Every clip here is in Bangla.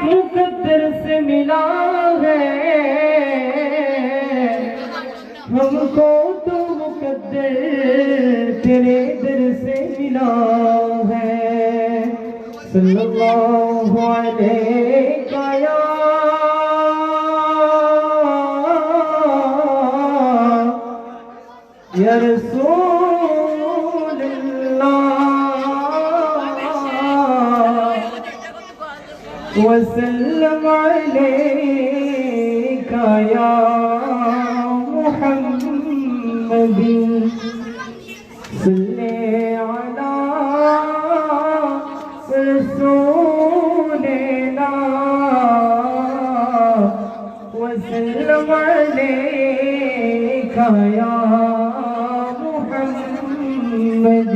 مقدر سے ملا ہے ہم کو تو مقدر تیرے در سے ملا ہے صلی اللہ علیہ یا رسول اللہ وسلم علیکہ یا محمد صلی علی رسولنا وسلم علیکہ یا محمد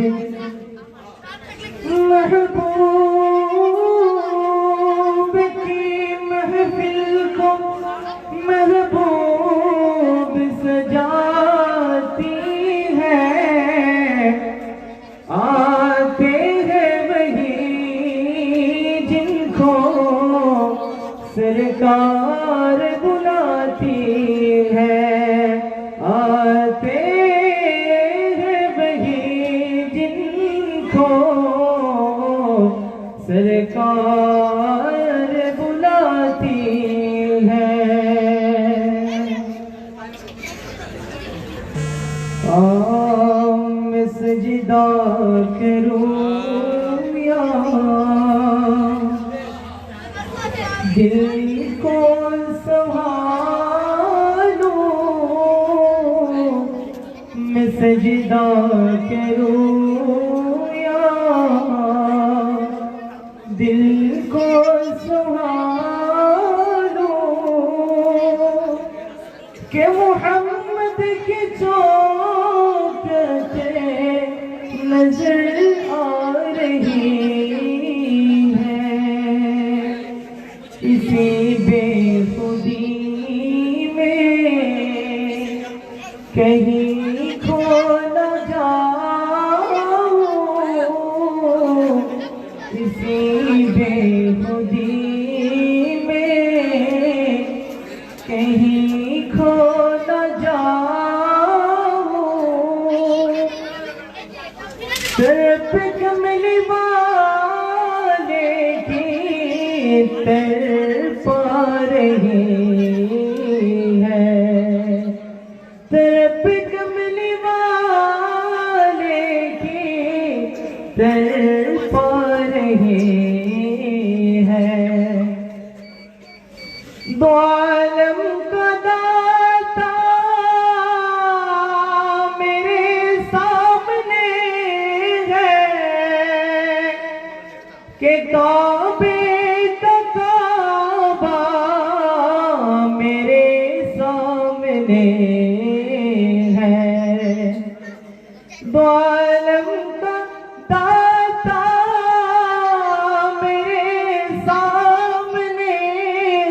محبوب کی محفل کو محبوب سجاتی ہے آتے ہیں وہی جن کو سرکار بلاتی ہے آتے ہیں وہی جن کو سرکار بلاتی ہے میں سجدہ کروں یا دل کو سنبھالوں میں سجدہ کروں یا دل کو سنبھالوں کہ محمد کی چوکھٹیں نظر آ رہی ہیں اسی بے خودی میں کہیں کھو نہ جاؤں اسی بے خودی میں کہیں کھو نہ جاؤں طرف کملی والے کی تڑپا رہی ہے طرف کملی والے کی تڑپا رہی ہے دو عالم کا داتا میرے سامنے ہے کہ کعبے کا کعبہ میرے سامنے ہے دو عالم کا داتا میرے سامنے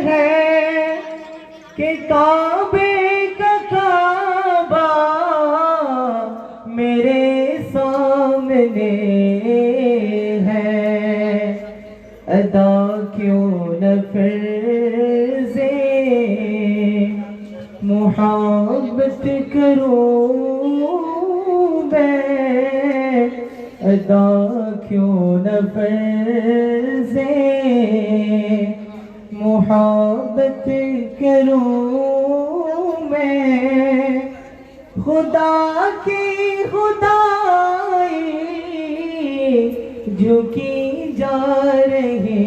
ہے کہ کعبے کا کعبہ میرے سامنے ہے ادا کیوں نہ فرض محبت کروں میں ادا کیوں نہ فرض محبت کروں میں خدا کی خدائی جھکی جا رہی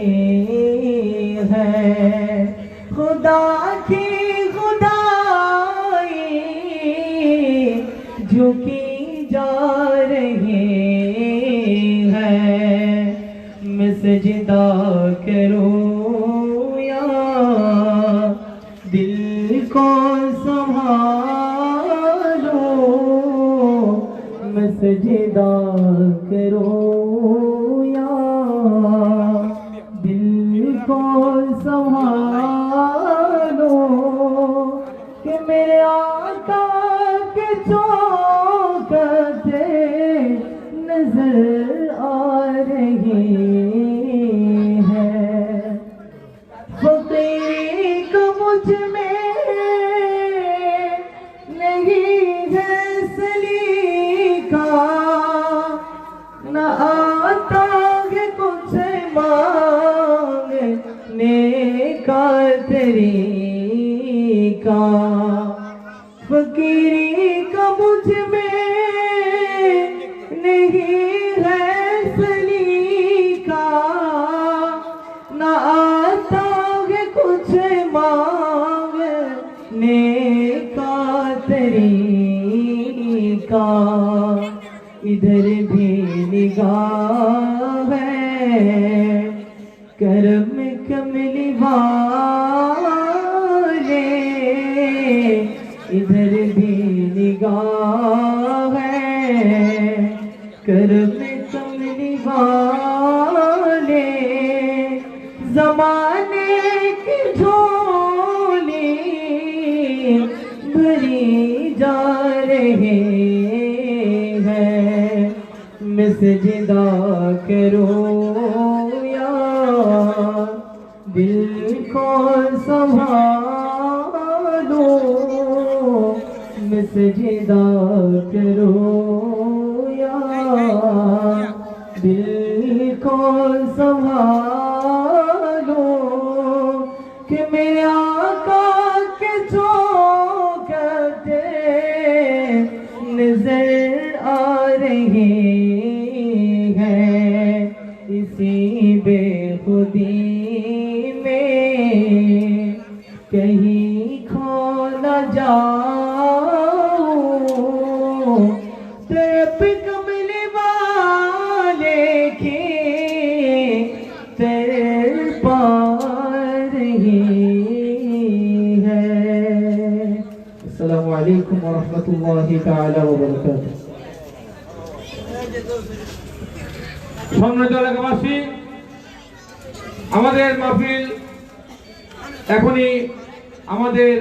ہے خدا کی خدائی جھکی جا رہی ہے میں سجدہ کروں یا دل کو سنبھالوں میں سجدہ کروں یا دل کو سنبھالوں کہ میرے آقا کے چوکھٹیں نظر آ رہی ہے مجھ میں نہیں ہے سلیقہ نہ آتا ہے کچھ مانگنے کا طریقہ فقیری کا مجھ میں نہیں ہے سلیقہ نہ آتا ہے کچھ مانگنے کا طریقہ ادھر بھی نگاہ ہے کرم کملی والے ادھر بھی نگاہ ہے کرم کملی والے زمانے کی جھولی بھری جا رہے ہیں میں سجدہ کروں یا دل کو سنبھالوں میں سجدہ کروں یا دل کو سنبھالوں کہ میرے آقا کے چوکھٹے نظر آ رہے ہیں اسی بے خودی میں کہیں کھو نہ جاؤں طرف کملی والے کی طرف آ رہی ہے السلام علیکم ورحمۃ اللہ تعالی وبرکاتہ সম্মানিত এলাকাবাসী আমাদের মাহফিল এখনই আমাদের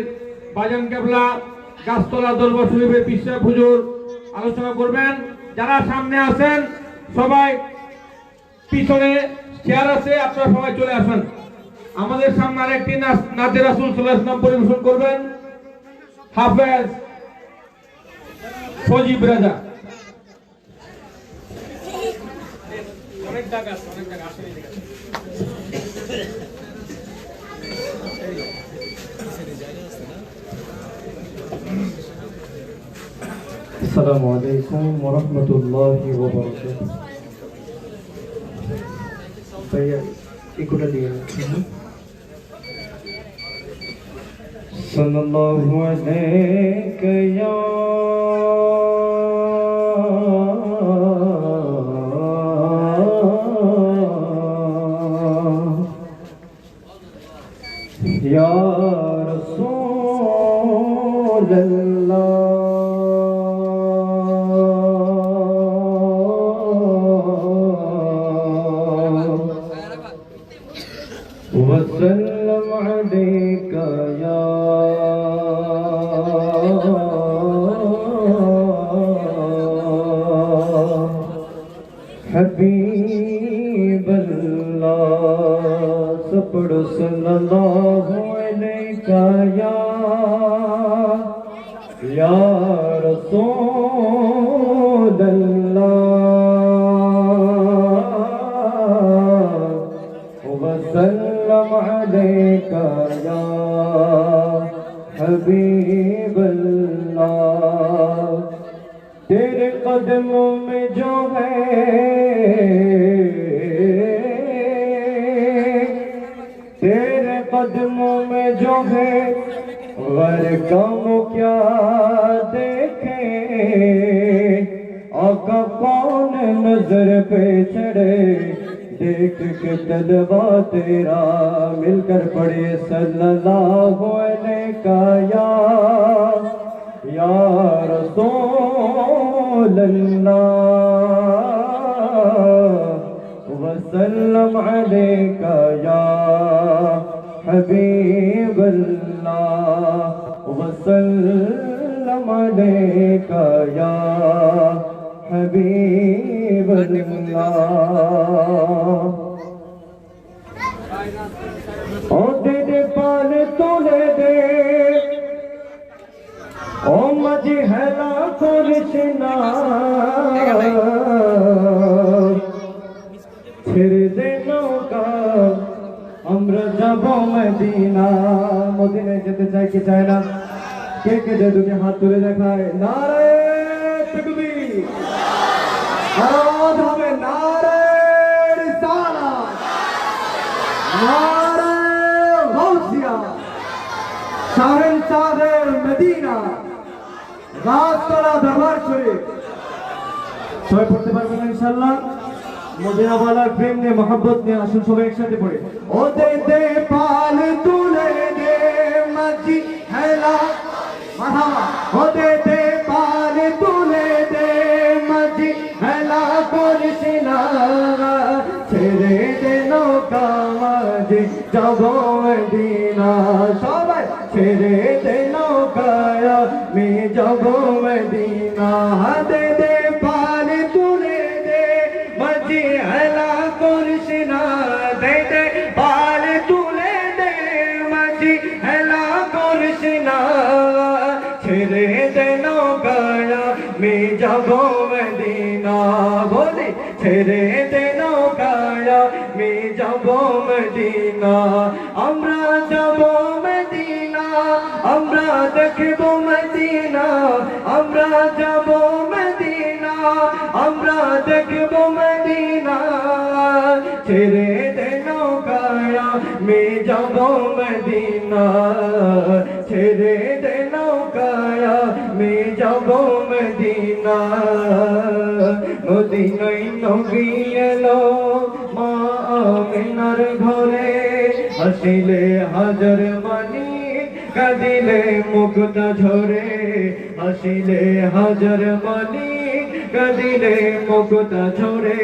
বাজান কেবলা গাছতলা দরবার শরীফের পিসা হুজুর আলোচনা করবেন যারা সামনে আছেন সবাই পিছনে চেয়ার আছে আপনারা সবাই চলে আসেন আমাদের সামনে আরেকটি নাতে রাসূল সাল্লাল্লাহু আলাইহি ওয়াসাল্লাম পরিবেশন করবেন হাফেজ সজীব রাজা অনেক জায়গা আসেনি السلام علیکم ورحمۃ اللہ وبرکاتہ صلی اللہ علیہ یا یا رسول اللہ وسلم علیک یا حبیب اللہ سپڑ صلی اللہ علیہ یا رسول اللہ وسلم علیک یا حبیب اللہ تیرے قدموں میں جو ہے تیرے قدموں میں جو ہے غیر کم کیا دیکھیں آقا کون نظر پہ چڑھے دیکھ کے طلبہ تیرا مل کر پڑھے صلی اللہ علیہ یا رسول اللہ وسلم علیک یا حبیب اللہ وسلم علیک یا حبیب اللہ او تیرے پال تولے دے করিস না, ছেড়ে দে নৌকা আমরা যাব মদিনা। মদিনায় যেতে চাই কি চায় না? কে কে যে দুটি হাত তুলে দেখায় নারে তাকবীর, আওয়াজ হবে নারে রিসালাত, নারে গাউসিয়া, শাহেনশাহের মদিনা, গাছতলা দরবার শরীফ। সবাই পড়তে পারবেন ইনশাআল্লাহ? মদিনা ওয়ালার প্রেম নিয়ে মোহাব্বত নিয়ে আসুন সবাই একসাথে পড়ে। ও দে দে পাল তুলে দে মাঝি হেলা মারহাবা, ও দে দে পাল তুলে দে মাঝি হেলা করিস না, ছেড়ে দে নৌকা মাঝি যাব মদিনা। সবাই ছেড়ে দে নৌকায় আমি যাব মদিনা। দে দে পাল তুলে দে মাঝি হেলা করিস না, দে দে পাল তুলে দে মাঝি হেলা করিস না, ছেড়ে দে নৌকায় আমি যাব মদিনা। বলি ছেড়ে দে নৌকায় আমি যাব মদিনা। আমরা যাব মদিনা, আমরা দেখব মদিনা, আমরা যাব মদিনা, আমরা দেখব মদিনা। ছেড়ে দে নৌকায় আমি যাব মদিনা, ছেড়ে দে নৌকায় আমি যাব মদিনা। মদিনায় নবী এলো মা আমিনার ঘরে, হাসিলে হাজার মানি কাঁদিলে মুক্তা ঝরে, হাসিলে হাজার মানি কাঁদিলে মুক্তা ঝরে।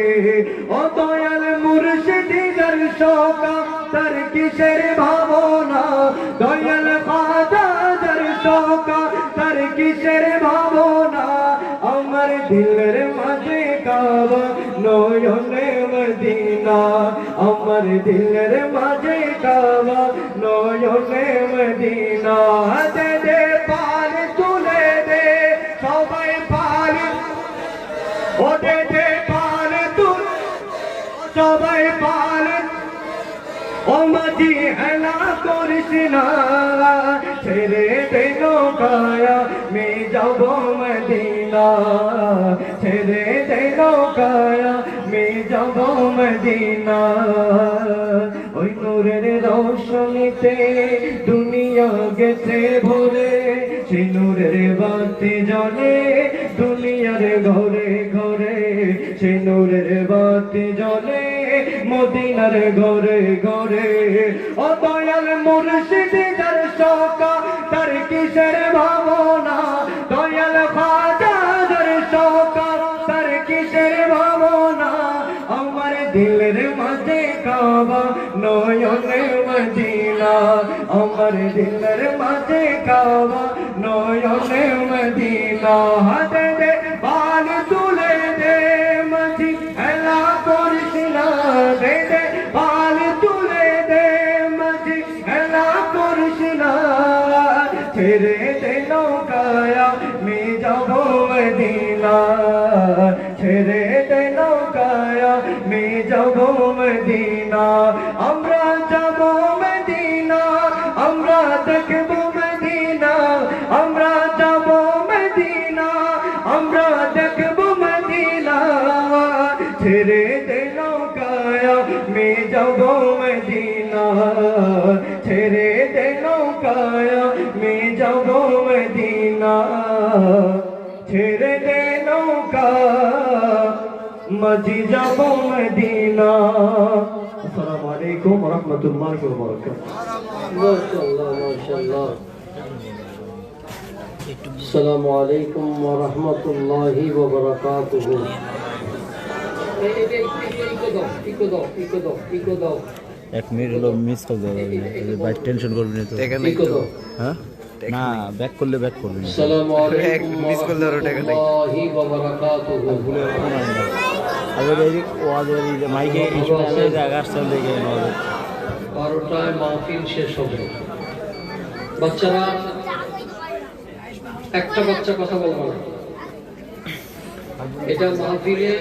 ও দয়াল মুর্শিদি যার শোকা তার কিসের ভাবনা, দয়াল খাজা যার শোকা তার কিসের ভাবনা। আমার দিলের মাঝে কাবা নয়নে মদিনা, আমার দিলের মাঝে কাবা নয়নে মদিনা। দে দে পাল তুলে দে সবাই পাল, ও দে দে পাল তুলে সবাই পাল, ও মাঝি হেলা করিস না, ছেড়ে দে নৌকায় আমি যাব মদিনা, ছেড়ে দে নৌকায় আমি যাব মদিনা। ওই নূরের রোশনীতে দুনিয়া গেছে ভরে, সেই নূরের বাতি জ্বলে দুনিয়ার ঘরে ঘরে, সেই নূরের বাতি জ্বলে মদিনার ঘরে ঘরে। ও দয়াল মুর্শিদি যার শোকা তার কিসের ভাবনা, দয়াল খাজা যার শোকা তার কিসের ভাবনা। আমার দিলের মাঝে কাবা নয়নে মদিনা, আমার দিলের মাঝে কাবা নয়নে মদিনা। দে দে পাল তুলে দে মাঝি হেলা করিস না, দে দে পাল তুলে দে মাঝি হেলা করিস না, ছেড়ে দে নৌকায় আমি যাব মদিনা, ছেড়ে দে নৌকায় আমি যাব মদিনা। আমরা যাব মদিনা, আমরা দেখব মদিনা, আমরা যাব মদিনা, আমরা দেখব মদিনা। ছেড়ে দে নৌকায় আমি যাব মদিনা, ছেড়ে দে নৌকায় আমি যাব মদিনা, ছেড়ে দে নৌকা মাঝি যাব মদিনা। আসসালামু আলাইকুম ওয়া রাহমাতুল্লাহি ওয়া বারাকাতুহু। মাশাআল্লাহ মাশাআল্লাহ। আসসালামু আলাইকুম ওয়া রাহমাতুল্লাহি ওয়া বারাকাতুহু। ইকো দাও। এক মিনিট হলো মিস কল দেওয়া যাবে না, বাইক টেনশন করবি না তো। ইকো দাও। হ্যাঁ না, ব্যাক করলে ব্যাক করবি না। আসসালামু আলাইকুম মিস কল দাও রাহমাতুল্লাহি ওয়া বারাকাতুহু। ভুলে ফোন আনবা আবার এই ওয়াজের এই যে মাইকে ইস্যু আছে, জায়গা আসতে দেখে নেবে। 12টায় মাহফিল শেষ হবে। বাচ্চারা একটা বাচ্চা কথা বলবে না, এটা মাহফিলে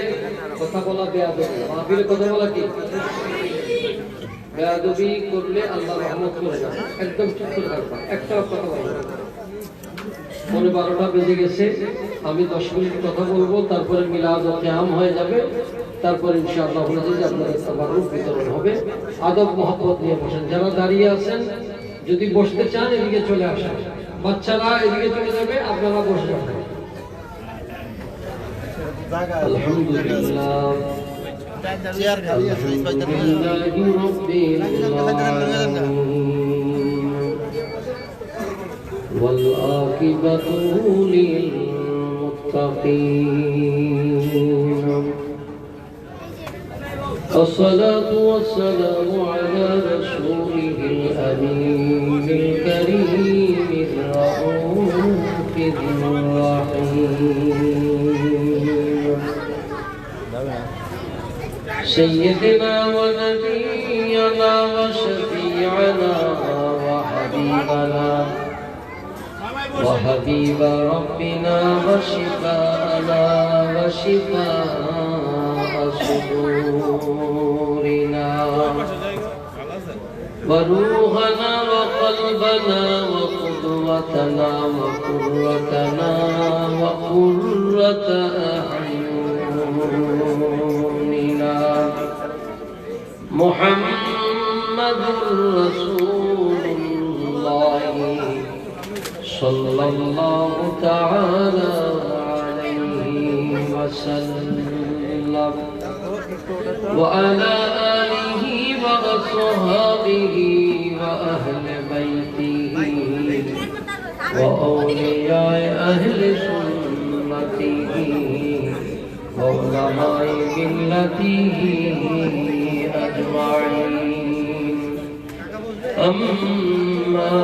কথা বলা বেয়াদবি। মাহফিলে কথা বলা কি বেয়াদবি করলে আল্লাহ রহমত করে যাবে। একদম চুপ করে থাকবা, একটা কথা বলবো। 12টা বেজে গেছে, আমি 10 মিনিট কথা বলবো, তারপরে মিলাদ ও কিয়াম হয়ে যাবে, তারপর ইনশাআল্লাহ আপনাদের তাবারুক বিতরণ হবে। আদব মহব্বত নিয়ে বসেন। যারা দাঁড়িয়ে আছেন যদি বসতে চান এদিকে চলে আসেন, বাচ্চারা এদিকে চলে যাবে, আপনারা বসে যাবেন। আলহামদুলিল্লাহ والعاقبة للمتقين والصلاة والسلام على رسوله الأمين الكريم الرؤوف الرحيم سيدنا ونبينا وشفيعنا وحبيب ربنا وشفاءنا وشفاء صدورنا وروحنا وقلبنا وقدوتنا وقرتنا وقرة أعيننا محمد رسول الله صلى الله تعالى عليه وسلم وعلى آله وأصحابه وأهل بيته وأولياء أهل سنته وعلماء ملته أجمعين. أما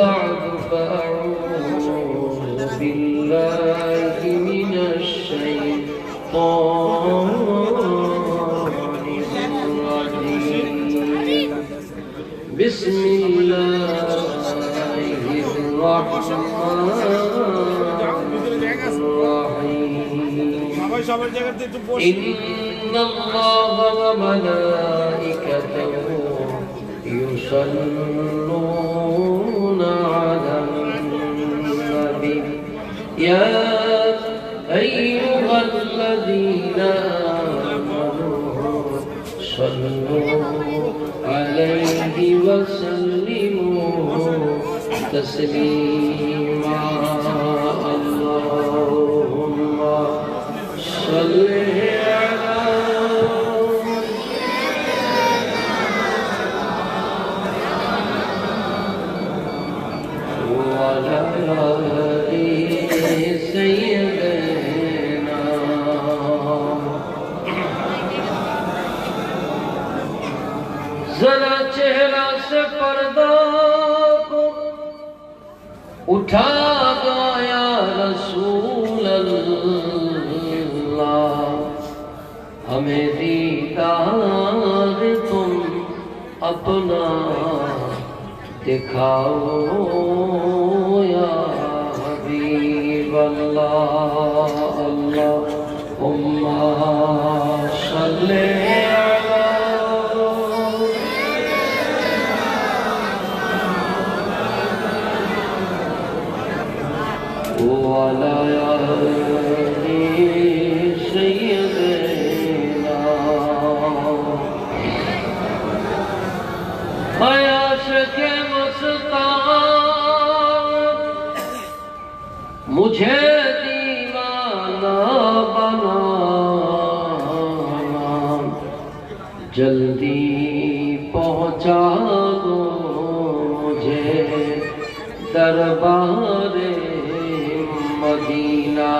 بعد فأعوذ بالله من الشيطان الرجيم. بسم الله الرحمن الرحيم. إن الله وملائكته يصلون على النبي يا أيها الذين آمنوا صلوا عليه وسلموا تسليما. اللهم صل ذرا چہرہ سے پردہ کو اٹھا دو یا رسول اللہ، ہمیں دیدار تم اپنا دکھاؤ یا حبیب اللہ. اللہم صلی مجھے دیوانہ بنانا، جلدی پہنچا دو مجھے دربار مدینہ.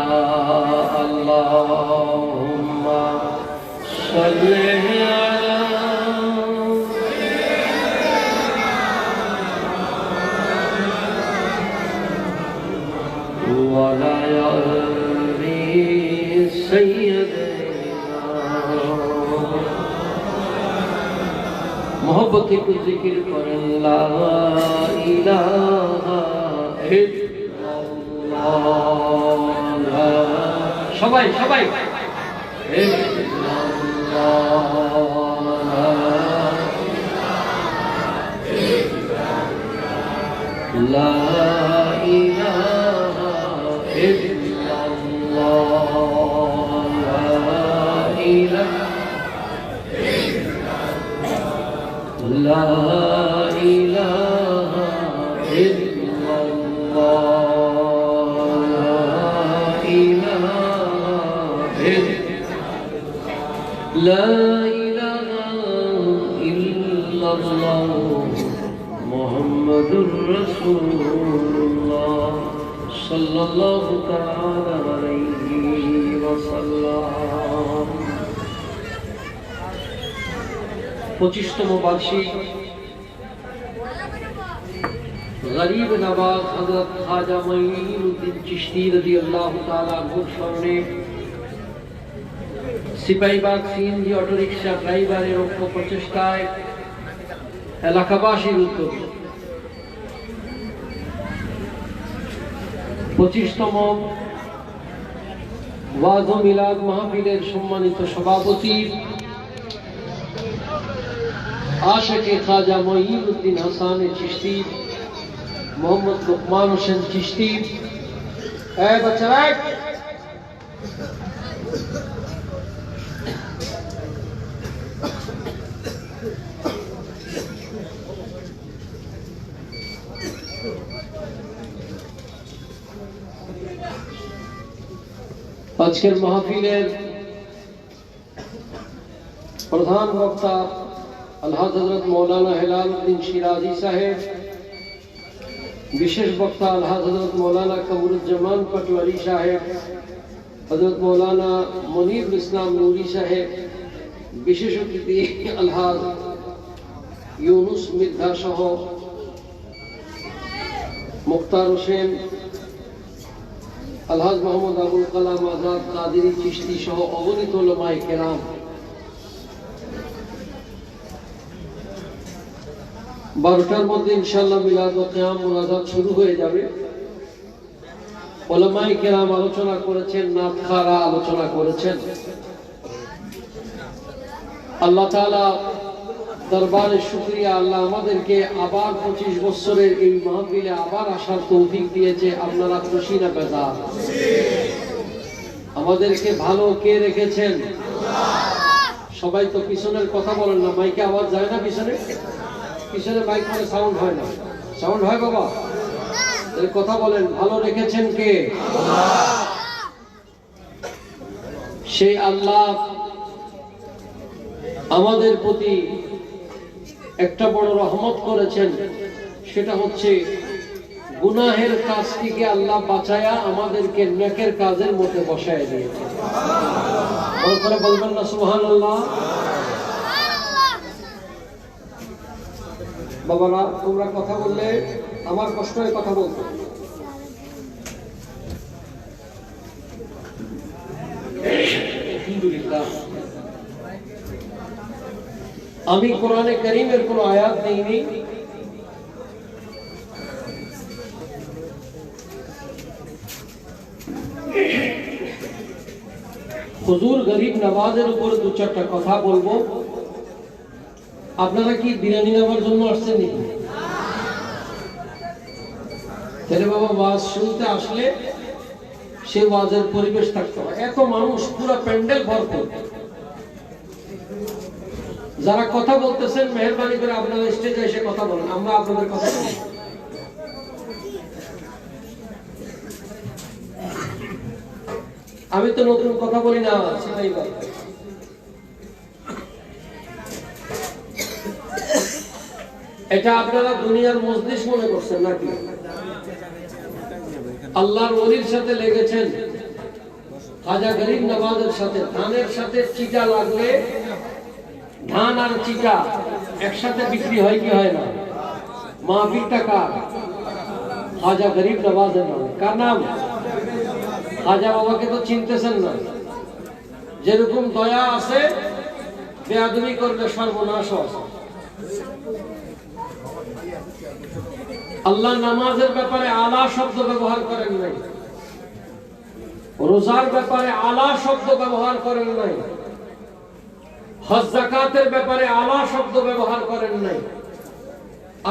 اللہم صلی محبت کو ذکر کریں. لا الہ الا اللہ لا সবাই সবাই লা ইলাহা ইল্লাল্লাহ লা ইলাহা لا إله إلا الله محمد رسول الله صلى الله تعالى عليه وسلم 25তম বার্ষিক गरीब नवाज हजरत ख्वाजा मोइनुद्दीन चिश्ती रज़ियल्लाहु ताला अन्हु স্মরণে সিপাহীবাগ সিএনজি অটোরিকশা ড্রাইভারের ঐক্য প্রচেষ্টায় এলাকাবাসীর উদ্যোগে 25তম ওয়াজ ও মিলাদ মাহফিলের সম্মানিত সভাপতি আশিকে খ্বাজা মোইনুদ্দীন হাসান চিশতি मोहम्मद लुकमान हुसैन चिश्ती बच्चा আজকের মাহফিলের প্রধান বক্তা আলহাজ হযরত মৌলানা হেলাল উদ্দিন শিরাজি সাহেব, विशेष वक्ता अलहाज हजरत मौलाना कमरुज्जमान पटवारी साहेब, हजरत मौलाना मुनीर इस्लाम नूरी साहेब, विशेष अतिथि अलहाज यूनुस मिर्जा सह मुख्तार हुसैन, अलहाज मोहम्मद अबुल कलाम आजाद कादिरी चिश्ती सह अगणित उलमाए केराम, 12টার মধ্যে ইনশাআল্লাহ মিলাদ ও কিয়াম মুনাজাত শুরু হয়ে যাবে। উলামায়ে কেরাম আলোচনা করেছেন, নাতখারা আলোচনা করেছেন। আল্লাহ তাআলা দরবারে শুকরিয়া, আল্লাহ আমাদেরকে আবার 25 বছরের এই মাহফিলে আবার আসার তৌফিক দিয়েছে। আপনারা খুশি না বেজার? আমাদেরকে ভালো কে রেখেছেন? সবাই তো পিছনের কথা বলেন না, মাইকে আওয়াজ যায় না পিছনে? পিছনে মাইক মানে সাউন্ড হয় না। সাউন্ড হয় বাবা? তাহলে কথা বলেন, ভালো রেখেছেন কে? সেই আল্লাহ আমাদের প্রতি একটা বড় রহমত করেছেন, সেটা হচ্ছে গুনাহের কাজ থেকে আল্লাহ বাঁচায়া আমাদেরকে নেকের কাজের মধ্যে বসায় দিয়েছে। বড় করে বলবেন না সুবহানাল্লাহ? বাবারা, তোমরা কথা বললে আমার কষ্ট হয় কথা বলতে। আলহামদুলিল্লাহ, আমি কোরআনে কারীমের কোন আয়াত দেইনি, হুজুর গরিব নওয়াজের উপর 2-4টা কথা বলবো। আপনারা কি বিরিয়ানি নেওয়ার জন্য আসছেন নাকি? তাহলে বাবা, ওয়াজ শুনতে আসলে সে ওয়াজের পরিবেশ থাকতে হয়। এত মানুষ, পুরো প্যান্ডেল ভরপুর। যারা কথা বলতেছেন মেহেরবানি করে আপনারা স্টেজে এসে কথা বলেন, আমরা আপনাদের কথা শুনি। আমি তো নতুন কথা বলি না, সেটাই বল। এটা আপনারা দুনিয়ার মজলিস মনে করছেন নাকি? আল্লাহর ওলির সাথে লেগেছেন, খাজা গরিব নওয়াজের সাথে। ধানের সাথে চিটা লাগলে, ধান আর চিটা একসাথে বিক্রি হয় কি হয় না? মাহফিলটা কার? খাজা গরিব নওয়াজের নাম। কার নাম? খাজা বাবাকে তো চিনতেছেন না। যেরকম দয়া আছে, বেয়াদবি করলে সর্বনাশ আছে। আল্লাহ নামাজের ব্যাপারে আলা শব্দ ব্যবহার করেন নাই। রোজার ব্যাপারে আলা শব্দ ব্যবহার করেন নাই, হজ যাকাতের ব্যাপারে আলা শব্দ ব্যবহার করেন নাই।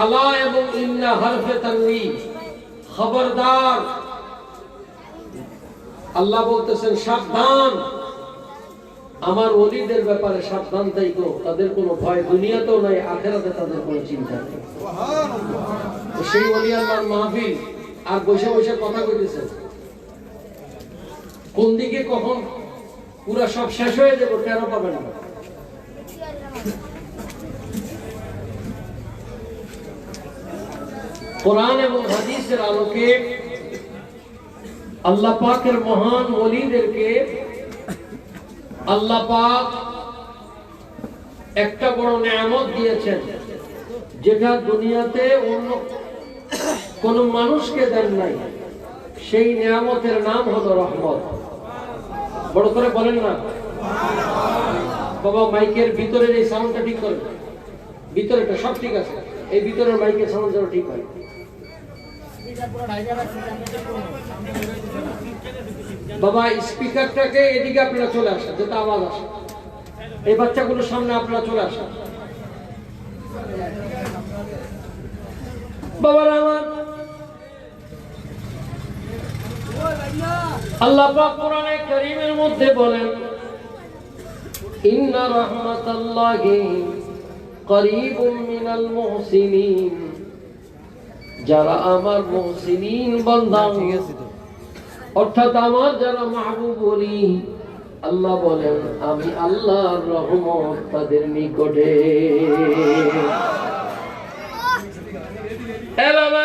আলা এবং ইন্না হরফে তানবীহ, খবরদার। আল্লাহ বলতেছেন সাবধান, আমার ওলিদের ব্যাপারে সাবধান থাকো, তাদের কোনো ভয় দুনিয়াতেও নাই, আখিরাতে তাদের কোনো চিন্তা নেই। সেই ওলি আল্লাহর মাহফিল আর বসে বসে কথা কইতেছেন, কোন দিকে কখন পুরো সব শেষ হয়ে যাবে টের পাবেন না। কোরআন এবং হাদিসের আলোকে আল্লাহ পাকের মহান ওলিদেরকে আল্লাহ পাক একটা বড় নিয়ামত দিয়েছেন, যেটা দুনিয়াতে অন্য কোন মানুষকে দেন নাই। সেই নিয়ামতের নাম হলো রহমত। বড় করে বলেন না বাবা। মাইকের ভিতরের এই সাউন্ডটা ঠিক করেন, ভিতরেটা সব ঠিক আছে, এই ভিতরের মাইকের সাউন্ড যেন ঠিক হয়। বাবা স্পিকারটাকে এদিকে আপনারা চলে আসেন, যাতে আওয়াজ আসে। এই বাচ্চাগুলোর সামনে আপনারা চলে আসেন। বাবারা আমার, আল্লাহ পাক কোরআনে কারীমের মধ্যে বলেন, ইন্না রাহমাতাল্লাহি করিবুম মিনাল মুহসিনিন। যারা আমার মুহসিনিন বান্দা, অর্থাৎ আমার যারা মাহবুব ওলি, আল্লাহ বলেন আমি আল্লাহর রহমত তাদের নিকটে। এ বাবা,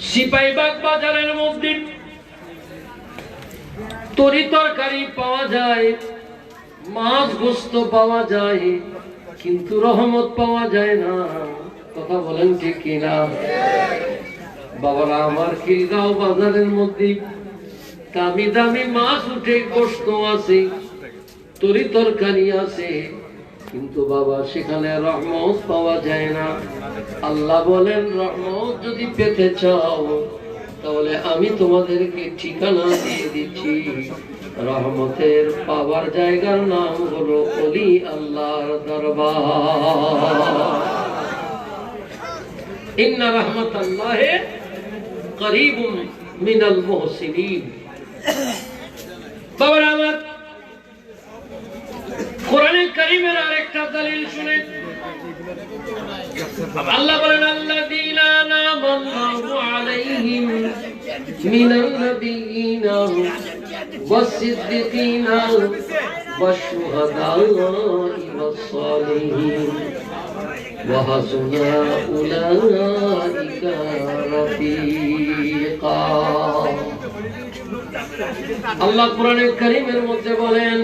সিপাহীবাগ বাজারের মধ্যে তরি তরকারি পাওয়া যায়, মাছ গোস্ত পাওয়া যায়, কিন্তু রহমত পাওয়া যায় না। কথা বলেন ঠিক কিনা? বাবারা আমার, খিলগাঁও বাজারের মধ্যে দামি দামি মাছ উঠে, গোস্ত আছে, তরি তরকারি আছে, কিন্তু বাবা সেখানে রহমত পাওয়া যায় না। আল্লাহ বলেন রহমত যদি পেতে চাও তাহলে আমি তোমাদেরকে ঠিকানা দিয়ে দিচ্ছি। রহমতের পাওয়ার জায়গার নাম হলো ওলি আল্লাহর দরবার। ইন্না রাহমাতাল্লাহি করিবুম মিনাল মুহসিনিন। বাবা আমার, কোরআনে কারীমের আরেকটা দলিল শুনেন। আল্লাহ বলেন আল্লাযীনা আনা'আল্লাহু আলাইহিম মিনান নাবিয়্যিনা ওয়াস-সিদ্দীকিনা ওয়াশ-শুহাদা'i ওয়াস-সালিহিন ওয়া হাসুনা উলাইকা রাফীকা। আল্লাহ কোরআনে কারীমের মধ্যে বলেন